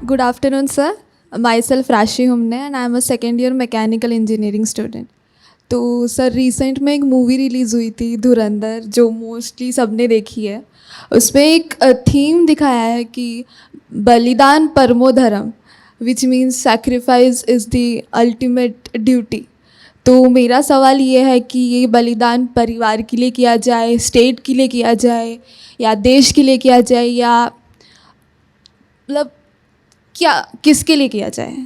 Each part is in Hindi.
Good afternoon, sir. Myself Rashi Humne and I am a second year mechanical engineering student. तो सर रिसेंट में एक मूवी रिलीज़ हुई थी धुरंधर, जो मोस्टली सबने देखी है. उसमें एक थीम दिखाया है कि बलिदान परमो धर्म, which means sacrifice is the ultimate duty. तो मेरा सवाल ये है कि ये बलिदान परिवार के लिए किया जाए, स्टेट के लिए किया जाए, या देश के लिए किया जाए, या मतलब क्या किसके लिए किया जाए.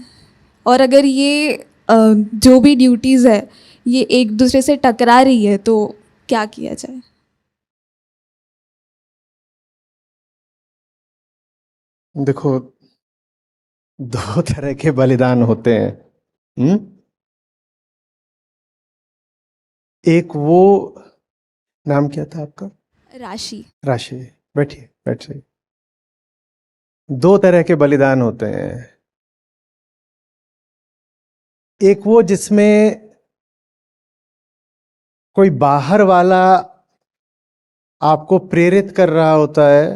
और अगर ये जो भी ड्यूटीज़ है ये एक दूसरे से टकरा रही है तो क्या किया जाए. देखो, दो तरह के बलिदान होते हैं. एक वो, नाम क्या था आपका? राशि. राशि. बैठिए, बैठिए. दो तरह के बलिदान होते हैं. एक वो जिसमें कोई बाहर वाला आपको प्रेरित कर रहा होता है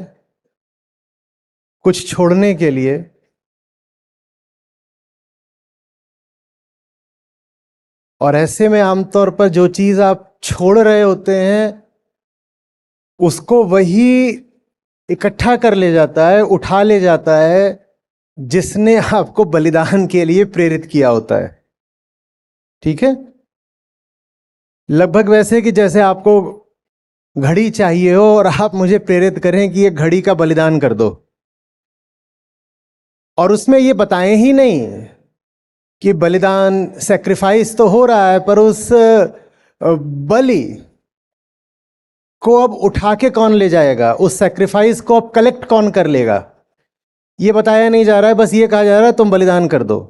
कुछ छोड़ने के लिए, और ऐसे में आमतौर पर जो चीज आप छोड़ रहे होते हैं उसको वही इकट्ठा कर ले जाता है, उठा ले जाता है जिसने आपको बलिदान के लिए प्रेरित किया होता है. ठीक है? लगभग वैसे कि जैसे आपको घड़ी चाहिए हो और आप मुझे प्रेरित करें कि ये घड़ी का बलिदान कर दो, और उसमें ये बताएं ही नहीं कि बलिदान सैक्रिफाइस तो हो रहा है, पर उस बलि को अब उठा के कौन ले जाएगा, उस सैक्रिफाइस को अब कलेक्ट कौन कर लेगा, ये बताया नहीं जा रहा है. बस ये कहा जा रहा है तुम बलिदान कर दो.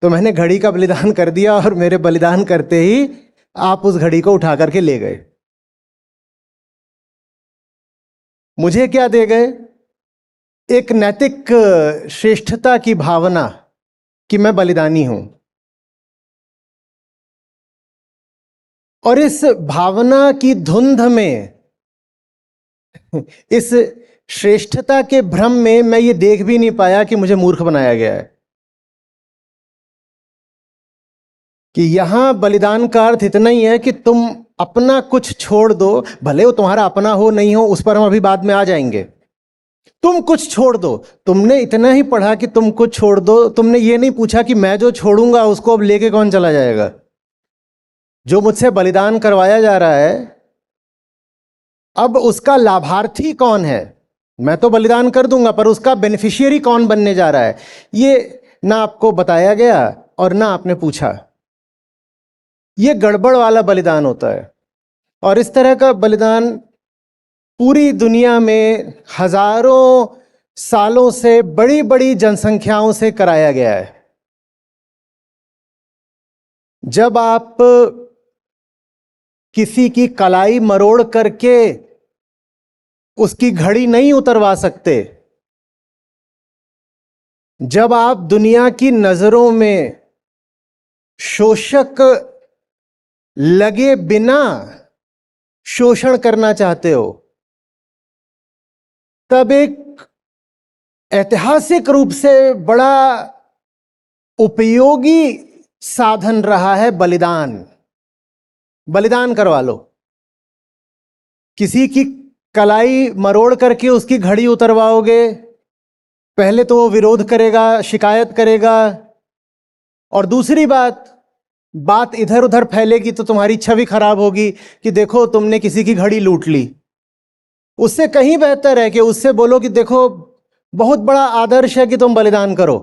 तो मैंने घड़ी का बलिदान कर दिया और मेरे बलिदान करते ही आप उस घड़ी को उठा करके ले गए. मुझे क्या दे गए? एक नैतिक श्रेष्ठता की भावना कि मैं बलिदानी हूं. और इस भावना की धुंध में, इस श्रेष्ठता के भ्रम में मैं ये देख भी नहीं पाया कि मुझे मूर्ख बनाया गया है. कि यहां बलिदान का अर्थ इतना ही है कि तुम अपना कुछ छोड़ दो, भले वो तुम्हारा अपना हो नहीं हो उस पर हम अभी बाद में आ जाएंगे. तुम कुछ छोड़ दो. तुमने इतना ही पढ़ा कि तुम कुछ छोड़ दो, तुमने ये नहीं पूछा कि मैं जो छोड़ूंगा उसको अब लेके कौन चला जाएगा. जो मुझसे बलिदान करवाया जा रहा है अब उसका लाभार्थी कौन है. मैं तो बलिदान कर दूंगा पर उसका बेनिफिशियरी कौन बनने जा रहा है, ये ना आपको बताया गया और ना आपने पूछा. ये गड़बड़ वाला बलिदान होता है. और इस तरह का बलिदान पूरी दुनिया में हजारों सालों से बड़ी बड़ी जनसंख्याओं से कराया गया है. जब आप किसी की कलाई मरोड़ करके उसकी घड़ी नहीं उतरवा सकते, जब आप दुनिया की नजरों में शोषक लगे बिना शोषण करना चाहते हो, तब एक ऐतिहासिक रूप से बड़ा उपयोगी साधन रहा है बलिदान. बलिदान करवा लो. किसी की कलाई मरोड़ करके उसकी घड़ी उतरवाओगे, पहले तो वो विरोध करेगा, शिकायत करेगा, और दूसरी बात इधर उधर फैलेगी तो तुम्हारी छवि खराब होगी कि देखो तुमने किसी की घड़ी लूट ली. उससे कहीं बेहतर है कि उससे बोलो कि देखो बहुत बड़ा आदर्श है कि तुम बलिदान करो,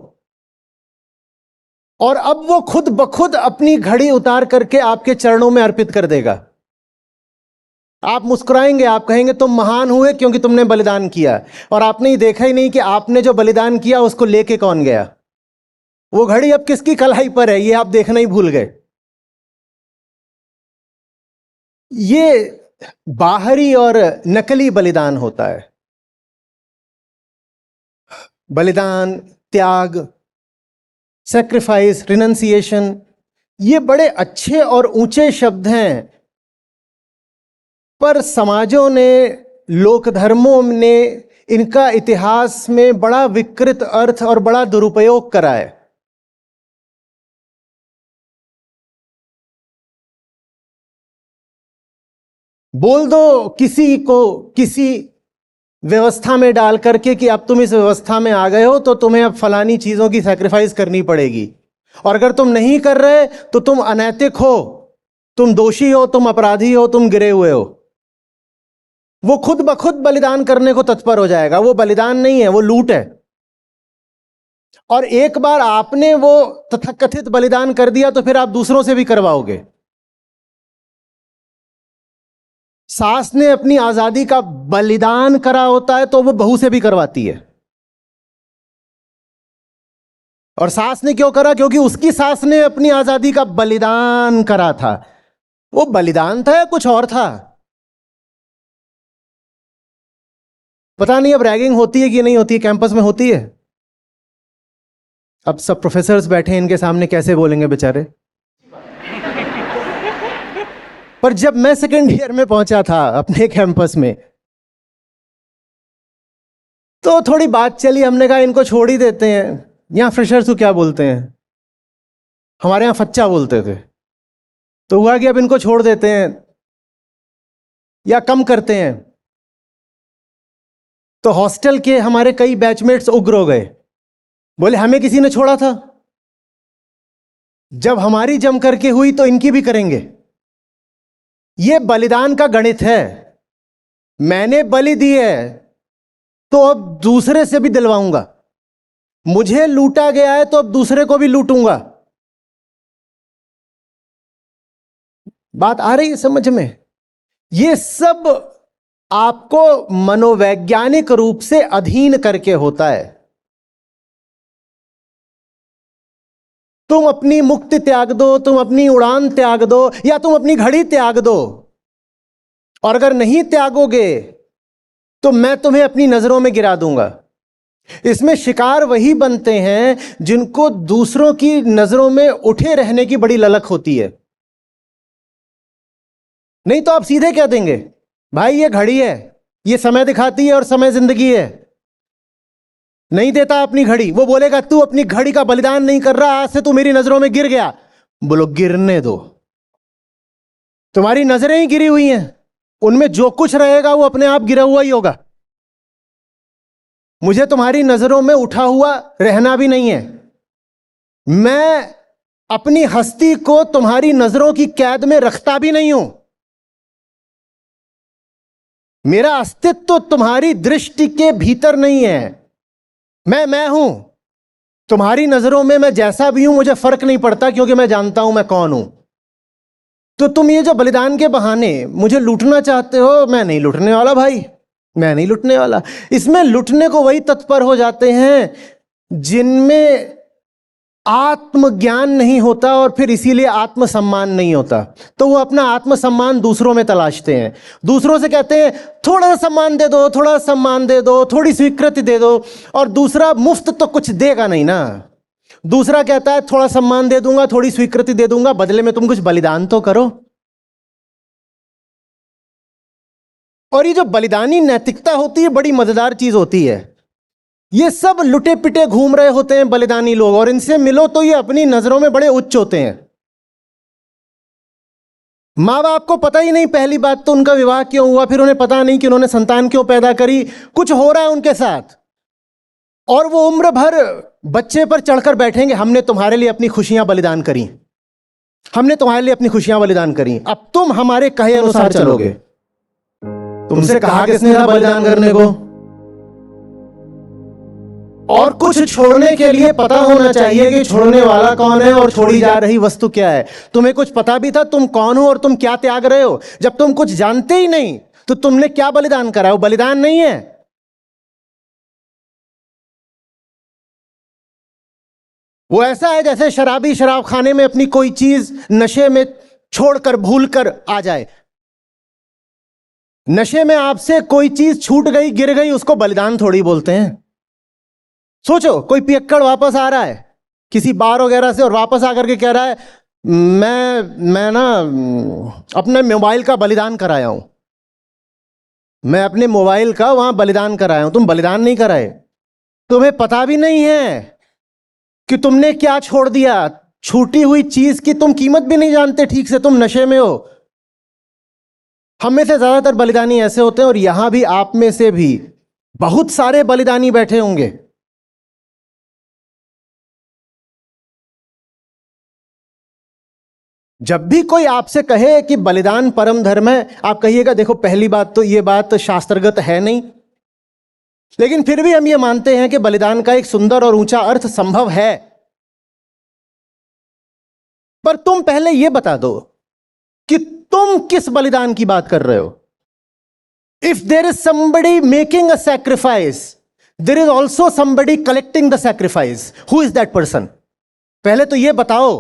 और अब वो खुद बखुद अपनी घड़ी उतार करके आपके चरणों में अर्पित कर देगा. आप मुस्कुराएंगे, आप कहेंगे तुम महान हुए क्योंकि तुमने बलिदान किया. और आपने ये देखा ही नहीं कि आपने जो बलिदान किया उसको लेके कौन गया. वो घड़ी अब किसकी कलाई पर है ये आप देखना ही भूल गए. ये बाहरी और नकली बलिदान होता है. बलिदान, त्याग, सैक्रिफाइस, रिनंसिएशन, ये बड़े अच्छे और ऊंचे शब्द हैं, पर समाजों ने, लोक धर्मों ने इनका इतिहास में बड़ा विकृत अर्थ और बड़ा दुरुपयोग करा है। बोल दो किसी को किसी व्यवस्था में डाल करके कि अब तुम इस व्यवस्था में आ गए हो तो तुम्हें अब फलानी चीजों की सैक्रिफाइस करनी पड़ेगी, और अगर तुम नहीं कर रहे तो तुम अनैतिक हो, तुम दोषी हो, तुम अपराधी हो, तुम गिरे हुए हो। वो खुद ब खुद बलिदान करने को तत्पर हो जाएगा। वो बलिदान नहीं है, वो लूट है। और एक बार आपने वो तथाकथित बलिदान कर दिया तो फिर आप दूसरों से भी करवाओगे। सास ने अपनी आजादी का बलिदान करा होता है तो वो बहू से भी करवाती है। और सास ने क्यों करा? क्योंकि उसकी सास ने अपनी आजादी का बलिदान करा था। वो बलिदान था या कुछ और था? पता नहीं अब रैगिंग होती है कि नहीं होती है, कैंपस में होती है। अब सब प्रोफेसर्स बैठे हैं, इनके सामने कैसे बोलेंगे बेचारे। पर जब मैं सेकेंड ईयर में पहुंचा था अपने कैंपस में, तो थोड़ी बात चली। हमने कहा इनको छोड़ ही देते हैं। यहां फ्रेशर्स को क्या बोलते हैं? हमारे यहां फच्चा बोलते थे। तो हुआ कि अब इनको छोड़ देते हैं या कम करते हैं। तो हॉस्टल के हमारे कई बैचमेट्स उग्र हो गए, बोले हमें किसी ने छोड़ा था, जब हमारी जम करके हुई तो इनकी भी करेंगे। यह बलिदान का गणित है। मैंने बलि दी है तो अब दूसरे से भी दिलवाऊंगा। मुझे लूटा गया है तो अब दूसरे को भी लूटूंगा। बात आ रही है समझ में? यह सब आपको मनोवैज्ञानिक रूप से अधीन करके होता है। तुम अपनी मुक्ति त्याग दो, तुम अपनी उड़ान त्याग दो, या तुम अपनी घड़ी त्याग दो, और अगर नहीं त्यागोगे तो मैं तुम्हें अपनी नजरों में गिरा दूंगा। इसमें शिकार वही बनते हैं जिनको दूसरों की नजरों में उठे रहने की बड़ी ललक होती है। नहीं तो आप सीधे कह देंगे भाई ये घड़ी है, ये समय दिखाती है और समय जिंदगी है। नहीं देता अपनी घड़ी, वो बोलेगा तू अपनी घड़ी का बलिदान नहीं कर रहा, आज से तू मेरी नजरों में गिर गया। बोलो गिरने दो, तुम्हारी नजरें ही गिरी हुई हैं, उनमें जो कुछ रहेगा वो अपने आप गिरा हुआ ही होगा। मुझे तुम्हारी नजरों में उठा हुआ रहना भी नहीं है। मैं अपनी हस्ती को तुम्हारी नजरों की कैद में रखता भी नहीं हूं। मेरा अस्तित्व तुम्हारी दृष्टि के भीतर नहीं है। मैं हूं। तुम्हारी नजरों में मैं जैसा भी हूं मुझे फर्क नहीं पड़ता, क्योंकि मैं जानता हूं मैं कौन हूं। तो तुम ये जो बलिदान के बहाने मुझे लूटना चाहते हो, मैं नहीं लूटने वाला भाई, मैं नहीं लूटने वाला। इसमें लूटने को वही तत्पर हो जाते हैं जिनमें आत्मज्ञान नहीं होता और फिर इसीलिए आत्मसम्मान नहीं होता। तो वो अपना आत्मसम्मान दूसरों में तलाशते हैं। दूसरों से कहते हैं थोड़ा सम्मान दे दो, थोड़ा सम्मान दे दो, थोड़ी स्वीकृति दे दो। और दूसरा मुफ्त तो कुछ देगा नहीं ना। दूसरा कहता है थोड़ा सम्मान दे दूंगा, थोड़ी स्वीकृति दे दूंगा, बदले में तुम कुछ बलिदान तो करो। और ये जो बलिदानी नैतिकता होती है बड़ी मजेदार चीज होती है। ये सब लुटे पिटे घूम रहे होते हैं बलिदानी लोग, और इनसे मिलो तो ये अपनी नजरों में बड़े उच्च होते हैं। माँ बाप को पता ही नहीं पहली बात तो उनका विवाह क्यों हुआ, फिर उन्हें पता नहीं कि उन्होंने संतान क्यों पैदा करी। कुछ हो रहा है उनके साथ, और वो उम्र भर बच्चे पर चढ़कर बैठेंगे हमने तुम्हारे लिए अपनी खुशियां बलिदान करी, हमने तुम्हारे लिए अपनी खुशियां बलिदान करी, अब तुम हमारे कहे अनुसार चलोगे। तुमसे कहा किसने था बलिदान करने को? और कुछ छोड़ने के लिए पता होना चाहिए कि छोड़ने वाला कौन है और छोड़ी जा रही वस्तु क्या है। तुम्हें कुछ पता भी था तुम कौन हो और तुम क्या त्याग रहे हो? जब तुम कुछ जानते ही नहीं तो तुमने क्या बलिदान करा? वो बलिदान नहीं है। वो ऐसा है जैसे शराबी शराब खाने में अपनी कोई चीज नशे में छोड़कर भूलकर आ जाए। नशे में आपसे कोई चीज छूट गई, गिर गई, उसको बलिदान थोड़ी बोलते हैं। सोचो कोई पियक्कड़ वापस आ रहा है किसी बार वगैरह से और वापस आकर के कह रहा है मैं ना अपने मोबाइल का बलिदान कराया हूं। मैं अपने मोबाइल का वहां बलिदान कराया हूं, तुम बलिदान नहीं कराए। तुम्हें पता भी नहीं है कि तुमने क्या छोड़ दिया। छूटी हुई चीज की तुम कीमत भी नहीं जानते ठीक से, तुम नशे में हो। हम में से ज्यादातर बलिदानी ऐसे होते हैं, और यहां भी आप में से भी बहुत सारे बलिदानी बैठे होंगे। जब भी कोई आपसे कहे कि बलिदान परम धर्म है, आप कहिएगा देखो, पहली बात तो ये बात शास्त्रगत है नहीं, लेकिन फिर भी हम ये मानते हैं कि बलिदान का एक सुंदर और ऊंचा अर्थ संभव है। पर तुम पहले ये बता दो कि तुम किस बलिदान की बात कर रहे हो। If there is somebody making a sacrifice, there is also somebody collecting the sacrifice. Who is that person? पहले तो ये बताओ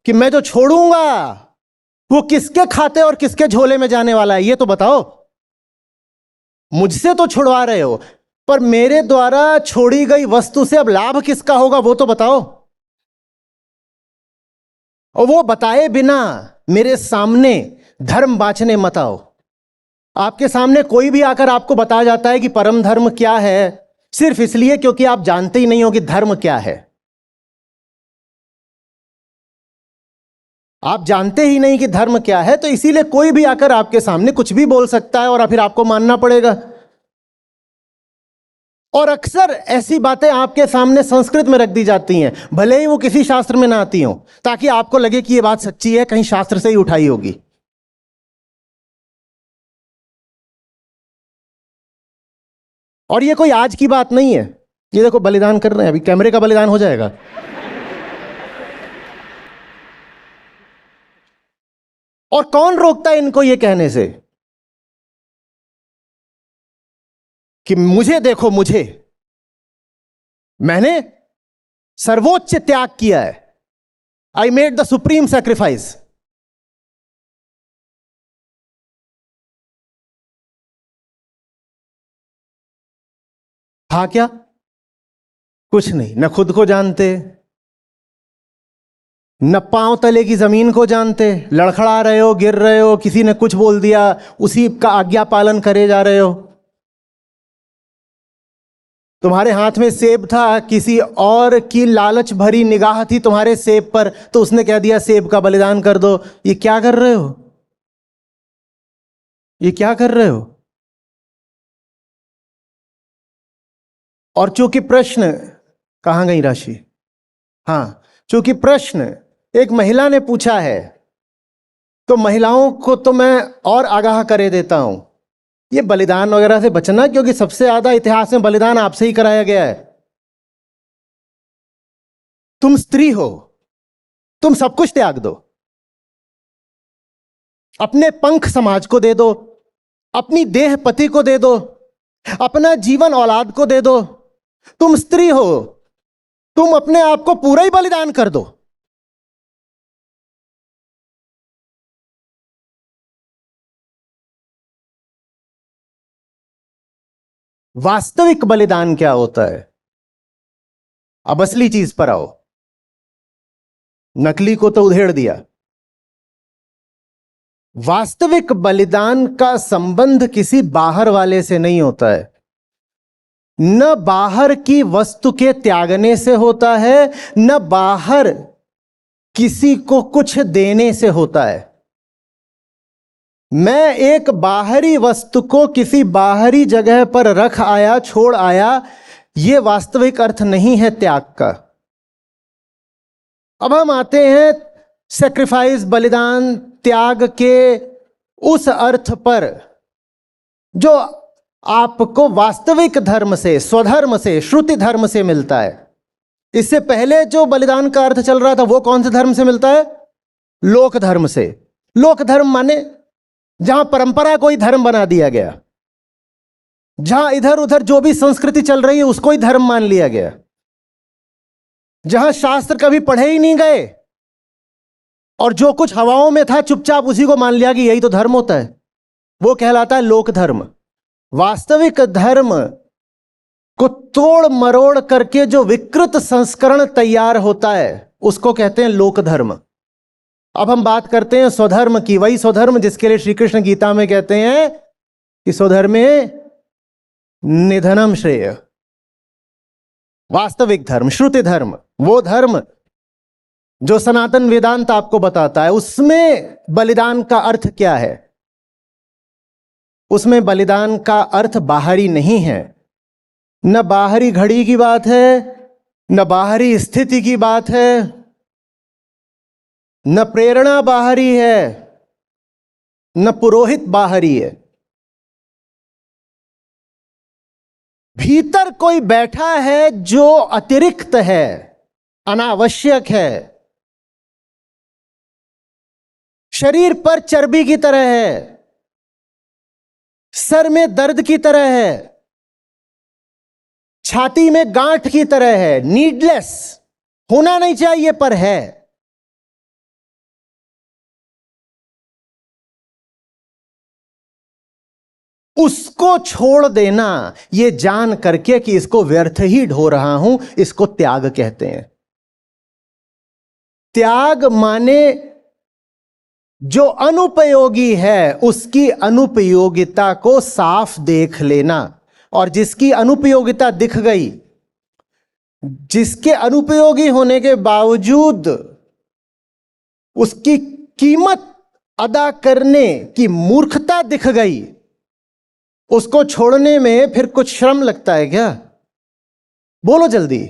कि मैं जो छोड़ूंगा वो किसके खाते और किसके झोले में जाने वाला है, ये तो बताओ। मुझसे तो छुड़वा रहे हो, पर मेरे द्वारा छोड़ी गई वस्तु से अब लाभ किसका होगा वो तो बताओ। और वो बताए बिना मेरे सामने धर्म बांचने मत आओ। आपके सामने कोई भी आकर आपको बता जाता है कि परम धर्म क्या है, सिर्फ इसलिए क्योंकि आप जानते ही नहीं हो कि धर्म क्या है। आप जानते ही नहीं कि धर्म क्या है, तो इसीलिए कोई भी आकर आपके सामने कुछ भी बोल सकता है और फिर आपको मानना पड़ेगा। और अक्सर ऐसी बातें आपके सामने संस्कृत में रख दी जाती हैं, भले ही वो किसी शास्त्र में ना आती हो, ताकि आपको लगे कि ये बात सच्ची है, कहीं शास्त्र से ही उठाई होगी। और ये कोई आज की बात नहीं है। ये देखो बलिदान कर रहे हैं, अभी कैमरे का बलिदान हो जाएगा। और कौन रोकता है इनको ये कहने से कि मुझे देखो, मैंने सर्वोच्च त्याग किया है। I made the supreme sacrifice. था क्या? कुछ नहीं। न खुद को जानते, न पांव तले की जमीन को जानते। लड़खड़ा रहे हो, गिर रहे हो, किसी ने कुछ बोल दिया, उसी का आज्ञा पालन करे जा रहे हो। तुम्हारे हाथ में सेब था, किसी और की लालच भरी निगाह थी तुम्हारे सेब पर, तो उसने कह दिया सेब का बलिदान कर दो। ये क्या कर रहे हो? ये क्या कर रहे हो? और चूंकि प्रश्न, कहां गई राशि? हां, चूंकि प्रश्न एक महिला ने पूछा है, तो महिलाओं को तो मैं और आगाह करे देता हूं, ये बलिदान वगैरह से बचना, क्योंकि सबसे ज्यादा इतिहास में बलिदान आपसे ही कराया गया है। तुम स्त्री हो, तुम सब कुछ त्याग दो। अपने पंख समाज को दे दो, अपनी देह पति को दे दो, अपना जीवन औलाद को दे दो। तुम स्त्री हो, तुम अपने आप को पूरा ही बलिदान कर दो। वास्तविक बलिदान क्या होता है? अब असली चीज पर आओ। नकली को तो उधेड़ दिया। वास्तविक बलिदान का संबंध किसी बाहर वाले से नहीं होता है, न बाहर की वस्तु के त्यागने से होता है, न बाहर किसी को कुछ देने से होता है। मैं एक बाहरी वस्तु को किसी बाहरी जगह पर रख आया, छोड़ आया, यह वास्तविक अर्थ नहीं है त्याग का। अब हम आते हैं सैक्रिफाइस, बलिदान, त्याग के उस अर्थ पर जो आपको वास्तविक धर्म से, स्वधर्म से, श्रुति धर्म से मिलता है। इससे पहले जो बलिदान का अर्थ चल रहा था वो कौन से धर्म से मिलता है? लोक धर्म से। लोक धर्म माने जहां परंपरा को ही धर्म बना दिया गया, जहां इधर उधर जो भी संस्कृति चल रही है उसको ही धर्म मान लिया गया, जहां शास्त्र कभी पढ़े ही नहीं गए और जो कुछ हवाओं में था चुपचाप उसी को मान लिया कि यही तो धर्म होता है। वो कहलाता है लोक धर्म। वास्तविक धर्म को तोड़ मरोड़ करके जो विकृत संस्करण तैयार होता है उसको कहते हैं लोक धर्म। अब हम बात करते हैं स्वधर्म की, वही स्वधर्म जिसके लिए श्री कृष्ण गीता में कहते हैं कि स्वधर्मे निधनम श्रेय। वास्तविक धर्म, श्रुति धर्म, वो धर्म जो सनातन वेदांत आपको बताता है, उसमें बलिदान का अर्थ क्या है? उसमें बलिदान का अर्थ बाहरी नहीं है। न बाहरी घड़ी की बात है, न बाहरी स्थिति की बात है, न प्रेरणा बाहरी है, न पुरोहित बाहरी है। भीतर कोई बैठा है जो अतिरिक्त है, अनावश्यक है, शरीर पर चर्बी की तरह है, सर में दर्द की तरह है, छाती में गांठ की तरह है, नीडलेस, होना नहीं चाहिए पर है। उसको छोड़ देना, ये जान करके कि इसको व्यर्थ ही ढो रहा हूं, इसको त्याग कहते हैं। त्याग माने जो अनुपयोगी है उसकी अनुपयोगिता को साफ देख लेना, और जिसकी अनुपयोगिता दिख गई, जिसके अनुपयोगी होने के बावजूद उसकी कीमत अदा करने की मूर्खता दिख गई, उसको छोड़ने में फिर कुछ श्रम लगता है क्या? बोलो जल्दी।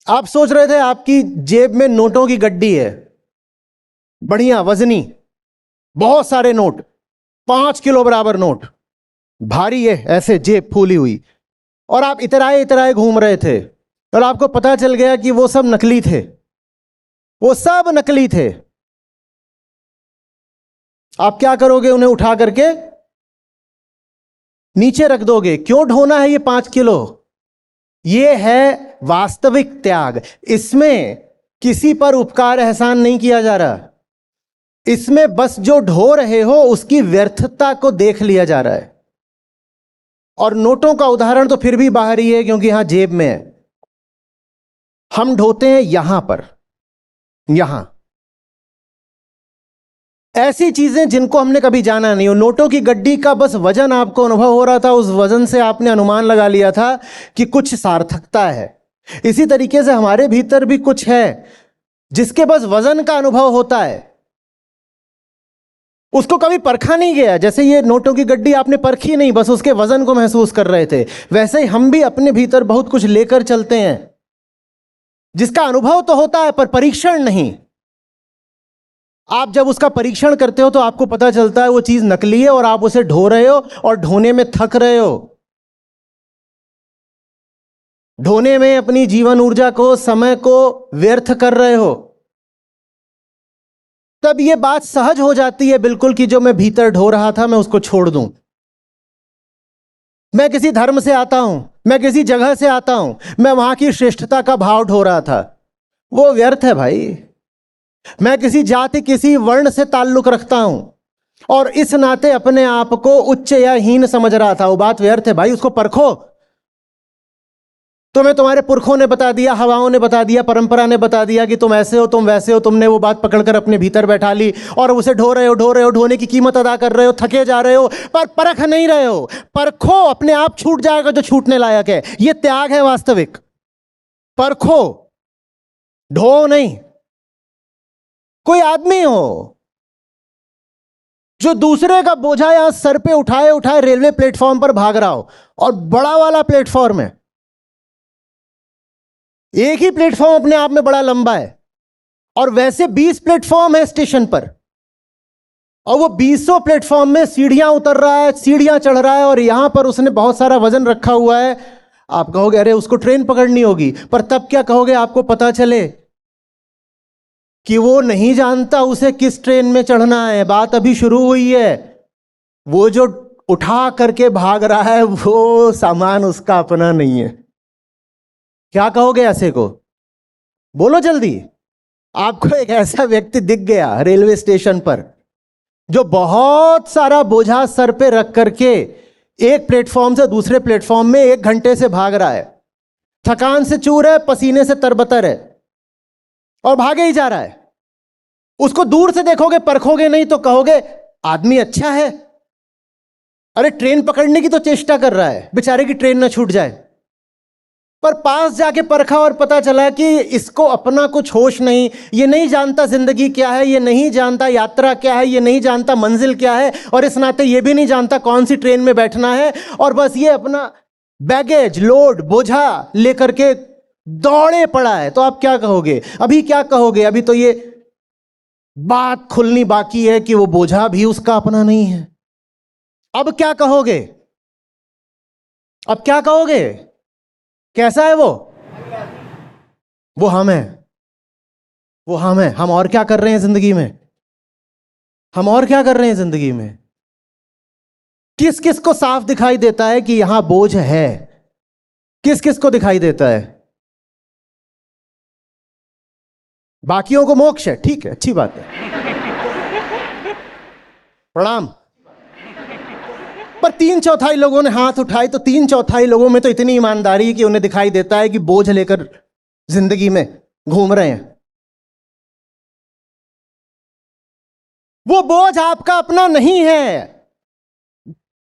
आप सोच रहे थे आपकी जेब में नोटों की गड्डी है, बढ़िया वजनी, बहुत सारे नोट, 5 किलो बराबर नोट, भारी है, ऐसे जेब फूली हुई, और आप इतराए इतराए घूम रहे थे, और आपको पता चल गया कि वो सब नकली थे, वो सब नकली थे। आप क्या करोगे? उन्हें उठा करके नीचे रख दोगे। क्यों ढोना है ये 5 किलो? ये है वास्तविक त्याग। इसमें किसी पर उपकार एहसान नहीं किया जा रहा, इसमें बस जो ढो रहे हो उसकी व्यर्थता को देख लिया जा रहा है। और नोटों का उदाहरण तो फिर भी बाहर ही है, क्योंकि यहां जेब में है। हम ढोते हैं यहां पर, यहां ऐसी चीजें जिनको हमने कभी जाना नहीं हो। नोटों की गड्डी का बस वजन आपको अनुभव हो रहा था, उस वजन से आपने अनुमान लगा लिया था कि कुछ सार्थकता है। इसी तरीके से हमारे भीतर भी कुछ है जिसके बस वजन का अनुभव होता है, उसको कभी परखा नहीं गया। जैसे ये नोटों की गड्डी आपने परखी नहीं, बस उसके वजन को महसूस कर रहे थे, वैसे ही हम भी अपने भीतर बहुत कुछ लेकर चलते हैं जिसका अनुभव तो होता है पर परीक्षण नहीं। आप जब उसका परीक्षण करते हो तो आपको पता चलता है वो चीज नकली है, और आप उसे ढो रहे हो और ढोने में थक रहे हो, ढोने में अपनी जीवन ऊर्जा को, समय को व्यर्थ कर रहे हो। तब ये बात सहज हो जाती है बिल्कुल कि जो मैं भीतर ढो रहा था मैं उसको छोड़ दूं। मैं किसी धर्म से आता हूं, मैं किसी जगह से आता हूं, मैं वहां की श्रेष्ठता का भाव ढो रहा था, वो व्यर्थ है भाई। मैं किसी जाति, किसी वर्ण से ताल्लुक रखता हूं और इस नाते अपने आप को उच्च या हीन समझ रहा था, वो बात व्यर्थ है भाई। उसको परखो। तुम्हें तुम्हारे पुरखों ने बता दिया, हवाओं ने बता दिया, परंपरा ने बता दिया कि तुम ऐसे हो, तुम वैसे हो, तुमने वो बात पकड़कर अपने भीतर बैठा ली और उसे ढो रहे हो, ढो रहे हो, ढोने की कीमत अदा कर रहे हो, थके जा रहे हो, पर परख नहीं रहे हो। परखो, अपने आप छूट जाएगा जो छूटने लायक है। यह त्याग है वास्तविक। परखो, ढो नहीं। कोई आदमी हो जो दूसरे का बोझा यहां सर पे उठाए उठाए रेलवे प्लेटफॉर्म पर भाग रहा हो, और बड़ा वाला प्लेटफॉर्म है, एक ही प्लेटफॉर्म अपने आप में बड़ा लंबा है, और वैसे 20 प्लेटफॉर्म है स्टेशन पर, और वो 20 प्लेटफॉर्म में सीढ़ियां उतर रहा है, सीढ़ियां चढ़ रहा है, और यहां पर उसने बहुत सारा वजन रखा हुआ है। आप कहोगे अरे उसको ट्रेन पकड़नी होगी, पर तब क्या कहोगे? आपको पता चले कि वो नहीं जानता उसे किस ट्रेन में चढ़ना है, बात अभी शुरू हुई है। वो जो उठा करके भाग रहा है वो सामान उसका अपना नहीं है। क्या कहोगे ऐसे को? बोलो जल्दी। आपको एक ऐसा व्यक्ति दिख गया रेलवे स्टेशन पर जो बहुत सारा बोझा सर पे रख करके एक प्लेटफॉर्म से दूसरे प्लेटफॉर्म में 1 घंटे से भाग रहा है, थकान से चूर है, पसीने से तरबतर है, और भागे ही जा रहा है। उसको दूर से देखोगे, परखोगे नहीं तो कहोगे आदमी अच्छा है, अरे ट्रेन पकड़ने की तो चेष्टा कर रहा है, बेचारे की ट्रेन ना छूट जाए, पर पास जाके परखा और पता चला कि इसको अपना कुछ होश नहीं, ये नहीं जानता जिंदगी क्या है, ये नहीं जानता यात्रा क्या है, ये नहीं जानता मंजिल क्या है, और इस नाते ये भी नहीं जानता कौन सी ट्रेन में बैठना है, और बस ये अपना बैगेज लोड बोझा लेकर के दौड़े पड़ा है। तो आप क्या कहोगे? अभी क्या कहोगे? अभी तो ये बात खुलनी बाकी है कि वो बोझा भी उसका अपना नहीं है। अब क्या कहोगे? अब क्या कहोगे? कैसा है वो? वो हम है, वो हम है। हम और क्या कर रहे हैं जिंदगी में? हम और क्या कर रहे हैं जिंदगी में? किस किस को साफ दिखाई देता है कि यहां बोझ है? किस किस को दिखाई देता है? बाकियों को मोक्ष है, ठीक है, अच्छी बात है, प्रणाम। पर 3/4 लोगों ने हाथ उठाए, तो 3/4 लोगों में तो इतनी ईमानदारी है कि उन्हें दिखाई देता है कि बोझ लेकर जिंदगी में घूम रहे हैं। वो बोझ आपका अपना नहीं है।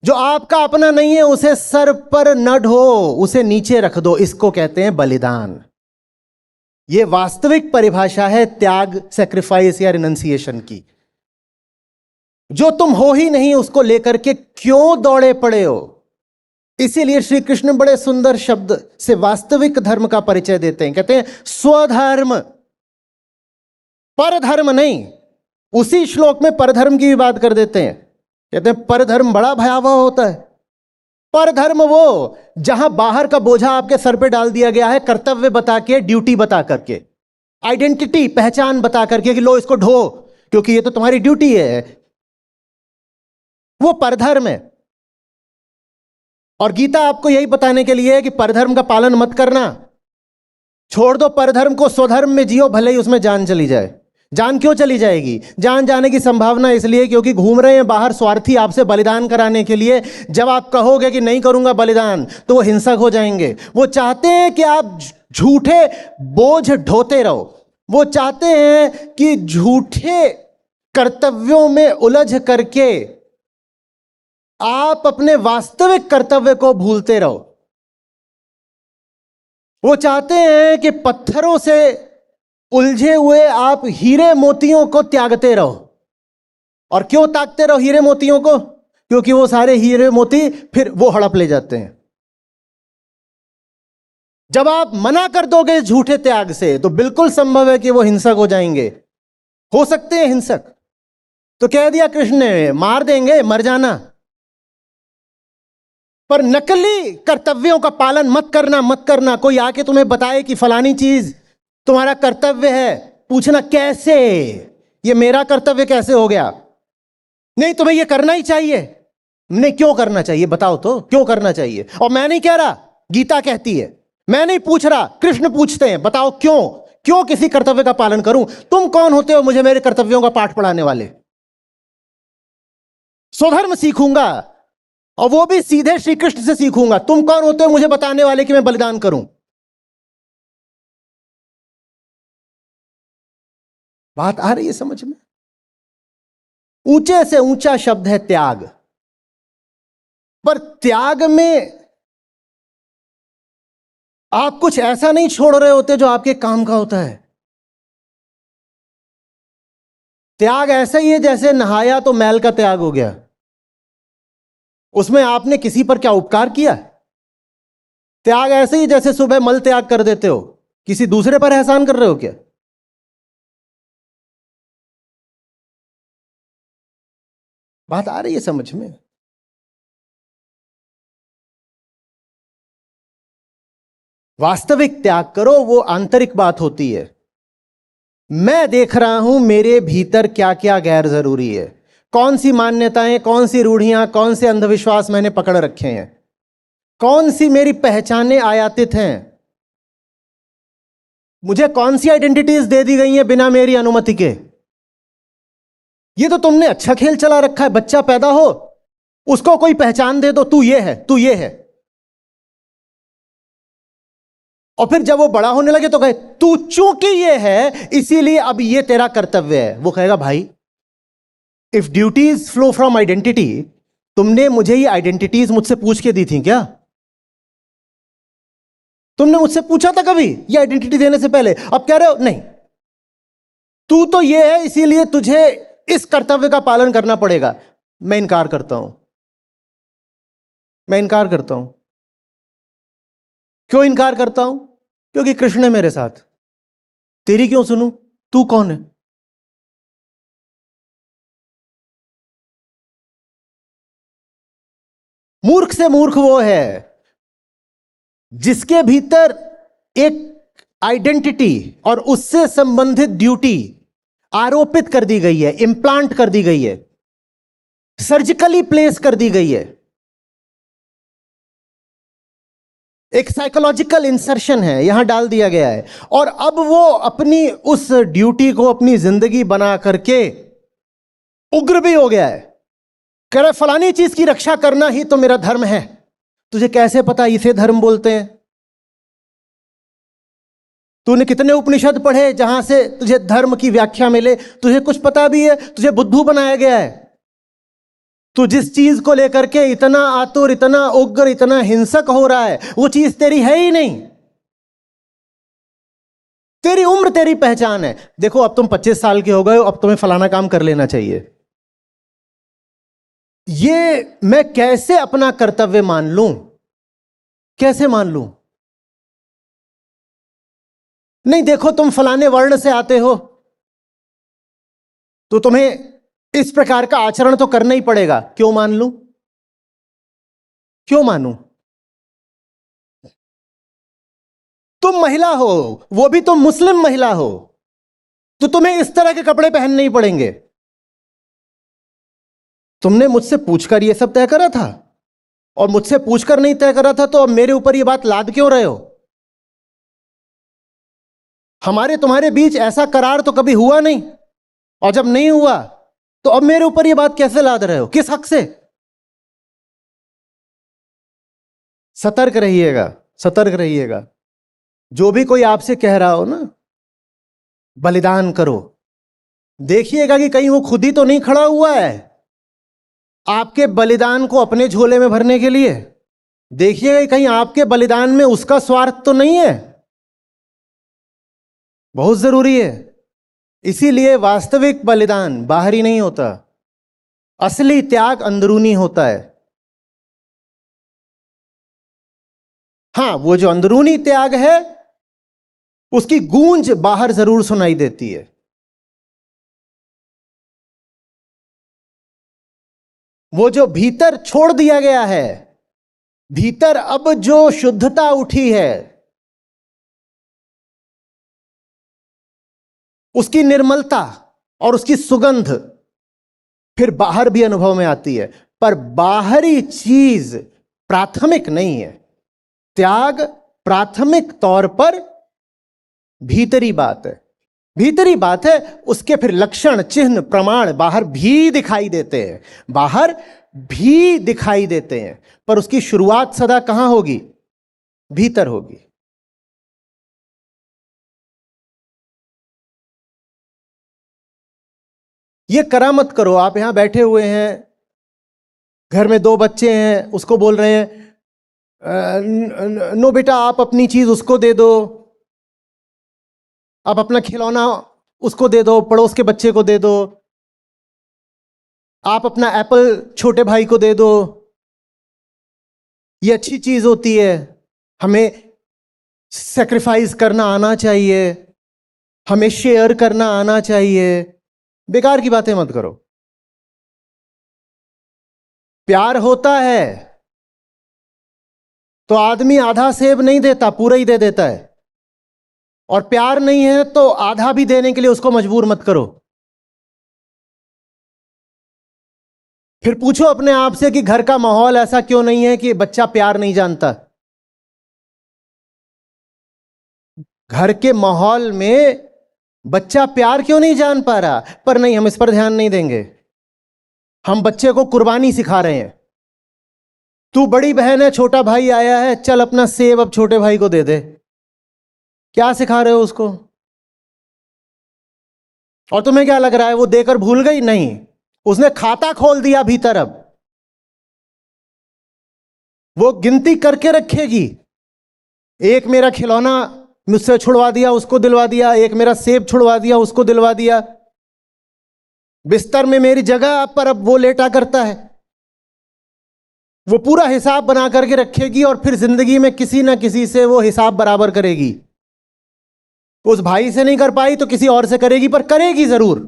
जो आपका अपना नहीं है उसे सर पर न ढो, उसे नीचे रख दो। इसको कहते हैं बलिदान। यह वास्तविक परिभाषा है त्याग, सैक्रिफाइस या रिनंसिएशन की। जो तुम हो ही नहीं उसको लेकर के क्यों दौड़े पड़े हो? इसीलिए श्री कृष्ण बड़े सुंदर शब्द से वास्तविक धर्म का परिचय देते हैं। कहते हैं स्वधर्म, परधर्म नहीं। उसी श्लोक में परधर्म की भी बात कर देते हैं। कहते हैं परधर्म बड़ा भयावह होता है। परधर्म वो जहां बाहर का बोझा आपके सर पे डाल दिया गया है, कर्तव्य बता के, ड्यूटी बता करके, आइडेंटिटी पहचान बता करके कि लो इसको ढो क्योंकि ये तो तुम्हारी ड्यूटी है, वो परधर्म है। और गीता आपको यही बताने के लिए है कि परधर्म का पालन मत करना, छोड़ दो परधर्म को, स्वधर्म में जियो, भले ही उसमें जान चली जाए। जान क्यों चली जाएगी? जान जाने की संभावना इसलिए क्योंकि घूम रहे हैं बाहर स्वार्थी आपसे बलिदान कराने के लिए। जब आप कहोगे कि नहीं करूंगा बलिदान तो वो हिंसक हो जाएंगे। वो चाहते हैं कि आप झूठे बोझ ढोते रहो। वो चाहते हैं कि झूठे कर्तव्यों में उलझ करके आप अपने वास्तविक कर्तव्य को भूलते रहो। वो चाहते हैं कि पत्थरों से उलझे हुए आप हीरे मोतियों को त्यागते रहो। और क्यों त्यागते रहो हीरे मोतियों को? क्योंकि वो सारे हीरे मोती फिर वो हड़प ले जाते हैं। जब आप मना कर दोगे झूठे त्याग से तो बिल्कुल संभव है कि वो हिंसक हो जाएंगे, हो सकते हैं हिंसक। तो कह दिया कृष्ण ने, मार देंगे, मर जाना। पर नकली कर्तव्यों का पालन मत करना, मत करना। कोई आके तुम्हें बताए कि फलानी चीज तुम्हारा कर्तव्य है, पूछना कैसे, ये मेरा कर्तव्य कैसे हो गया? नहीं, तुम्हें ये करना ही चाहिए। नहीं, क्यों करना चाहिए बताओ तो, क्यों करना चाहिए? और मैं नहीं कह रहा, गीता कहती है, मैं नहीं पूछ रहा, कृष्ण पूछते हैं, बताओ क्यों, क्यों किसी कर्तव्य का पालन करूं? तुम कौन होते हो मुझे मेरे कर्तव्यों का पाठ पढ़ाने वाले? स्वधर्म सीखूंगा और वो भी सीधे श्री कृष्ण से सीखूंगा। तुम कौन होते हो मुझे बताने वाले कि मैं बलिदान करूं? बात आ रही है समझ में? ऊंचे से ऊंचा शब्द है त्याग। पर त्याग में आप कुछ ऐसा नहीं छोड़ रहे होते जो आपके काम का होता है। त्याग ऐसा ही है जैसे नहाया तो मैल का त्याग हो गया। उसमें आपने किसी पर क्या उपकार किया? त्याग ऐसे ही जैसे सुबह मल त्याग कर देते हो, किसी दूसरे पर एहसान कर रहे हो क्या? बात आ रही है समझ में? वास्तविक त्याग करो, वो आंतरिक बात होती है। मैं देख रहा हूं मेरे भीतर क्या क्या गैर जरूरी है, कौन सी मान्यताएं, कौन सी रूढ़ियां, कौन से अंधविश्वास मैंने पकड़ रखे हैं, कौन सी मेरी पहचानें आयातित हैं, मुझे कौन सी आइडेंटिटीज दे दी गई हैं बिना मेरी अनुमति के। ये तो तुमने अच्छा खेल चला रखा है। बच्चा पैदा हो, उसको कोई पहचान दे दो, तू ये है, तू ये है। और फिर जब वो बड़ा होने लगे तो कहे तू चूंकि ये है इसीलिए अब ये तेरा कर्तव्य है। वो कहेगा भाई, if duties flow from identity तुमने मुझे ये आइडेंटिटीज मुझसे पूछ के दी थी क्या? तुमने मुझसे पूछा था कभी ये आइडेंटिटी देने से पहले? अब कह रहे हो नहीं, तू तो ये है इसीलिए तुझे इस कर्तव्य का पालन करना पड़ेगा। मैं इनकार करता हूं, मैं इनकार करता हूं। क्यों इनकार करता हूं? क्योंकि कृष्ण है मेरे साथ। तेरी क्यों सुनूं? तू कौन है? मूर्ख से मूर्ख वो है जिसके भीतर एक आइडेंटिटी और उससे संबंधित ड्यूटी आरोपित कर दी गई है, इंप्लांट कर दी गई है, सर्जिकली प्लेस कर दी गई है। एक साइकोलॉजिकल इंसर्शन है, यहां डाल दिया गया है। और अब वो अपनी उस ड्यूटी को अपनी जिंदगी बना करके उग्र भी हो गया है। कह रहा फलानी चीज की रक्षा करना ही तो मेरा धर्म है। तुझे कैसे पता इसे धर्म बोलते हैं? तूने कितने उपनिषद पढ़े जहां से तुझे धर्म की व्याख्या मिले? तुझे कुछ पता भी है? तुझे बुद्धू बनाया गया है। तू जिस चीज को लेकर के इतना आतुर, इतना उग्र, इतना हिंसक हो रहा है, वो चीज तेरी है ही नहीं। तेरी उम्र तेरी पहचान है। देखो अब तुम 25 साल के हो गए हो, अब तुम्हें फलाना काम कर लेना चाहिए। ये मैं कैसे अपना कर्तव्य मान लूं? कैसे मान लूं? नहीं, देखो तुम फलाने वर्ण से आते हो तो तुम्हें इस प्रकार का आचरण तो करना ही पड़ेगा। क्यों मान लूं? क्यों मानूं? तुम महिला हो, वो भी तुम मुस्लिम महिला हो, तो तुम्हें इस तरह के कपड़े पहनने ही पड़ेंगे। तुमने मुझसे पूछकर यह सब तय करा था, और मुझसे पूछकर नहीं तय करा था तो अब मेरे ऊपर यह बात लाद क्यों रहे हो? हमारे तुम्हारे बीच ऐसा करार तो कभी हुआ नहीं, और जब नहीं हुआ तो अब मेरे ऊपर यह बात कैसे लाद रहे हो? किस हक से? सतर्क रहिएगा, सतर्क रहिएगा। जो भी कोई आपसे कह रहा हो ना बलिदान करो, देखिएगा कि कहीं वो खुद ही तो नहीं खड़ा हुआ है आपके बलिदान को अपने झोले में भरने के लिए। देखिएगा कि कहीं आपके बलिदान में उसका स्वार्थ तो नहीं है। बहुत जरूरी है। इसीलिए वास्तविक बलिदान बाहरी नहीं होता, असली त्याग अंदरूनी होता है। हां, वो जो अंदरूनी त्याग है उसकी गूंज बाहर जरूर सुनाई देती है। वो जो भीतर छोड़ दिया गया है, भीतर अब जो शुद्धता उठी है, उसकी निर्मलता और उसकी सुगंध फिर बाहर भी अनुभव में आती है। पर बाहरी चीज प्राथमिक नहीं है। त्याग प्राथमिक तौर पर भीतरी बात है। भीतरी बात है, उसके फिर लक्षण, चिन्ह, प्रमाण बाहर भी दिखाई देते हैं, बाहर भी दिखाई देते हैं। पर उसकी शुरुआत सदा कहां होगी? भीतर होगी। ये करा मत करो। आप यहां बैठे हुए हैं, घर में 2 बच्चे हैं, उसको बोल रहे हैं नो बेटा आप अपनी चीज उसको दे दो, आप अपना खिलौना उसको दे दो, पड़ोस के बच्चे को दे दो, आप अपना एप्पल छोटे भाई को दे दो। ये अच्छी चीज होती है, हमें सेक्रीफाइस करना आना चाहिए, हमें शेयर करना आना चाहिए। बेकार की बातें मत करो। प्यार होता है तो आदमी आधा सेब नहीं देता, पूरा ही दे देता है। और प्यार नहीं है तो आधा भी देने के लिए उसको मजबूर मत करो। फिर पूछो अपने आप से कि घर का माहौल ऐसा क्यों नहीं है कि बच्चा प्यार नहीं जानता। घर के माहौल में बच्चा प्यार क्यों नहीं जान पा रहा? पर नहीं, हम इस पर ध्यान नहीं देंगे। हम बच्चे को कुर्बानी सिखा रहे हैं। तू बड़ी बहन है, छोटा भाई आया है, चल अपना सेब अब छोटे भाई को दे दे। क्या सिखा रहे हो उसको? और तुम्हें क्या लग रहा है वो देकर भूल गई? नहीं, उसने खाता खोल दिया भीतर। अब वो गिनती करके रखेगी, एक मेरा खिलौना मुझसे छुड़वा दिया, उसको दिलवा दिया, एक मेरा सेब छुड़वा दिया, उसको दिलवा दिया, बिस्तर में मेरी जगह पर अब वो लेटा करता है। वो पूरा हिसाब बना करके रखेगी और फिर जिंदगी में किसी ना किसी से वो हिसाब बराबर करेगी। उस भाई से नहीं कर पाई तो किसी और से करेगी, पर करेगी जरूर,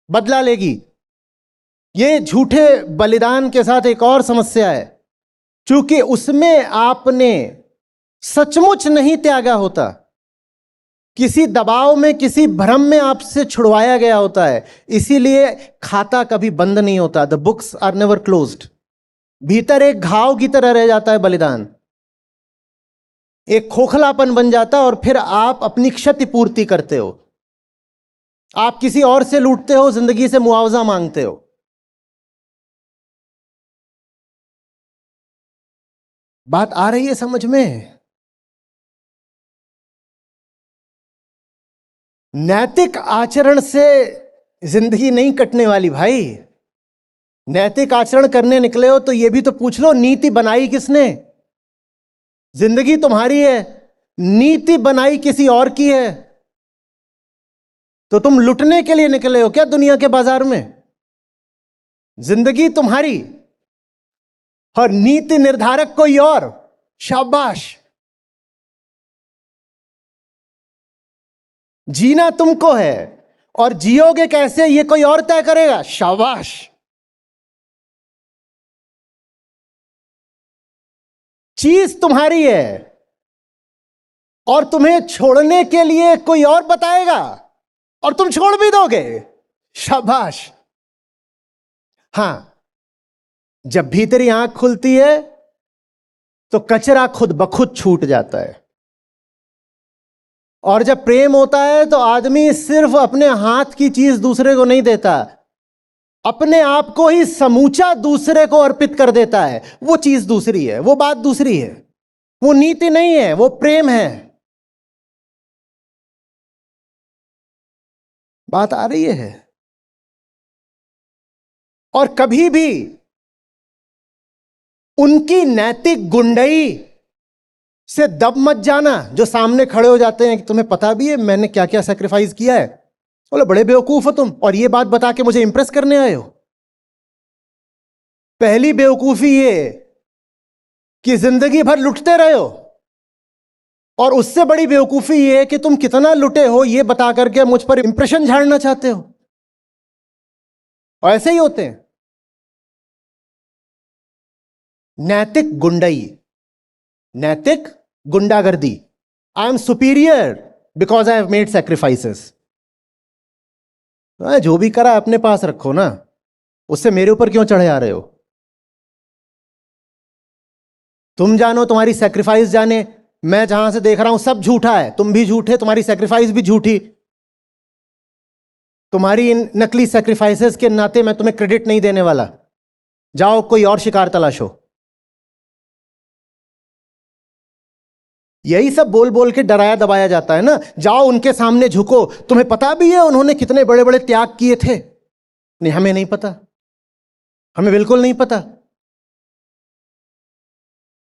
बदला लेगी। ये झूठे बलिदान के साथ एक और समस्या है, क्योंकि उसमें आपने सचमुच नहीं त्यागा होता, किसी दबाव में, किसी भ्रम में आपसे छुड़वाया गया होता है, इसीलिए खाता कभी बंद नहीं होता। The books are never closed. भीतर एक घाव की तरह रह जाता है बलिदान, एक खोखलापन बन जाता है, और फिर आप अपनी क्षति पूर्ति करते हो, आप किसी और से लूटते हो, जिंदगी से मुआवजा मांगते हो। बात आ रही है समझ में? नैतिक आचरण से जिंदगी नहीं कटने वाली भाई। नैतिक आचरण करने निकले हो तो यह भी तो पूछ लो, नीति बनाई किसने? जिंदगी तुम्हारी है, नीति बनाई किसी और की है। तो तुम लुटने के लिए निकले हो क्या दुनिया के बाजार में? जिंदगी तुम्हारी और नीति निर्धारक कोई और। शाबाश। जीना तुमको है और जियोगे कैसे ये कोई और तय करेगा। शाबाश। चीज तुम्हारी है और तुम्हें छोड़ने के लिए कोई और बताएगा और तुम छोड़ भी दोगे। शाबाश। हां, जब भीतरी आंख खुलती है तो कचरा खुद ब खुद छूट जाता है, और जब प्रेम होता है तो आदमी सिर्फ अपने हाथ की चीज दूसरे को नहीं देता, अपने आप को ही समूचा दूसरे को अर्पित कर देता है। वो चीज दूसरी है, वो बात दूसरी है, वो नीति नहीं है, वो प्रेम है। बात आ रही है? और कभी भी उनकी नैतिक गुंडई से दब मत जाना जो सामने खड़े हो जाते हैं कि तुम्हें पता भी है मैंने क्या क्या सैक्रिफाइस किया है। बोले बड़े बेवकूफ हो तुम, और ये बात बता के मुझे इंप्रेस करने आए हो। पहली बेवकूफी ये कि जिंदगी भर लुटते रहे हो, और उससे बड़ी बेवकूफी ये है कि तुम कितना लुटे हो ये बता करके मुझ पर इंप्रेशन झाड़ना चाहते हो। और ऐसे ही होते हैं। नैतिक गुंडई, नैतिक गुंडागर्दी। I am superior because I have made sacrifices. जो भी करा अपने पास रखो ना, उससे मेरे ऊपर क्यों चढ़े आ रहे हो? तुम जानो, तुम्हारी सैक्रिफाइस जाने। मैं जहां से देख रहा हूं सब झूठा है, तुम भी झूठे, तुम्हारी सैक्रिफाइस भी झूठी। तुम्हारी इन नकली सैक्रिफाइसेस के नाते मैं तुम्हें क्रेडिट नहीं देने वाला। जाओ कोई और शिकार तलाशो। यही सब बोल बोल के डराया दबाया जाता है ना। जाओ उनके सामने झुको, तुम्हें पता भी है उन्होंने कितने बड़े बड़े त्याग किए थे। नहीं, हमें नहीं पता, हमें बिल्कुल नहीं पता,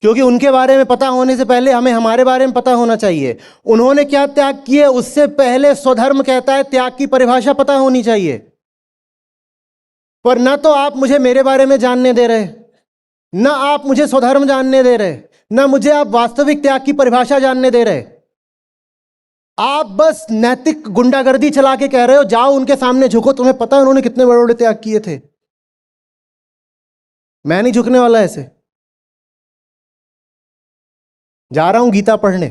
क्योंकि उनके बारे में पता होने से पहले हमें हमारे बारे में पता होना चाहिए। उन्होंने क्या त्याग किए उससे पहले स्वधर्म कहता है त्याग की परिभाषा पता होनी चाहिए। पर ना तो आप मुझे मेरे बारे में जानने दे रहे, ना आप मुझे स्वधर्म जानने दे रहे, ना मुझे आप वास्तविक त्याग की परिभाषा जानने दे रहे। आप बस नैतिक गुंडागर्दी चला के कह रहे हो जाओ उनके सामने झुको, तुम्हें पता है उन्होंने कितने बड़े बड़े त्याग किए थे। मैं नहीं झुकने वाला ऐसे। जा रहा हूं गीता पढ़ने।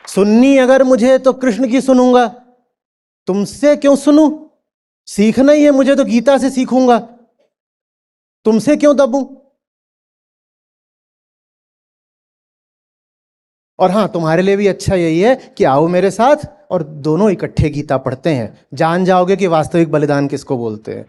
सुननी अगर मुझे तो कृष्ण की सुनूंगा, तुमसे क्यों सुनूं? सीखना ही है मुझे तो गीता से सीखूंगा, तुमसे क्यों दबूं? और हां, तुम्हारे लिए भी अच्छा यही है कि आओ मेरे साथ और दोनों इकट्ठे गीता पढ़ते हैं, जान जाओगे कि वास्तविक बलिदान किसको बोलते हैं।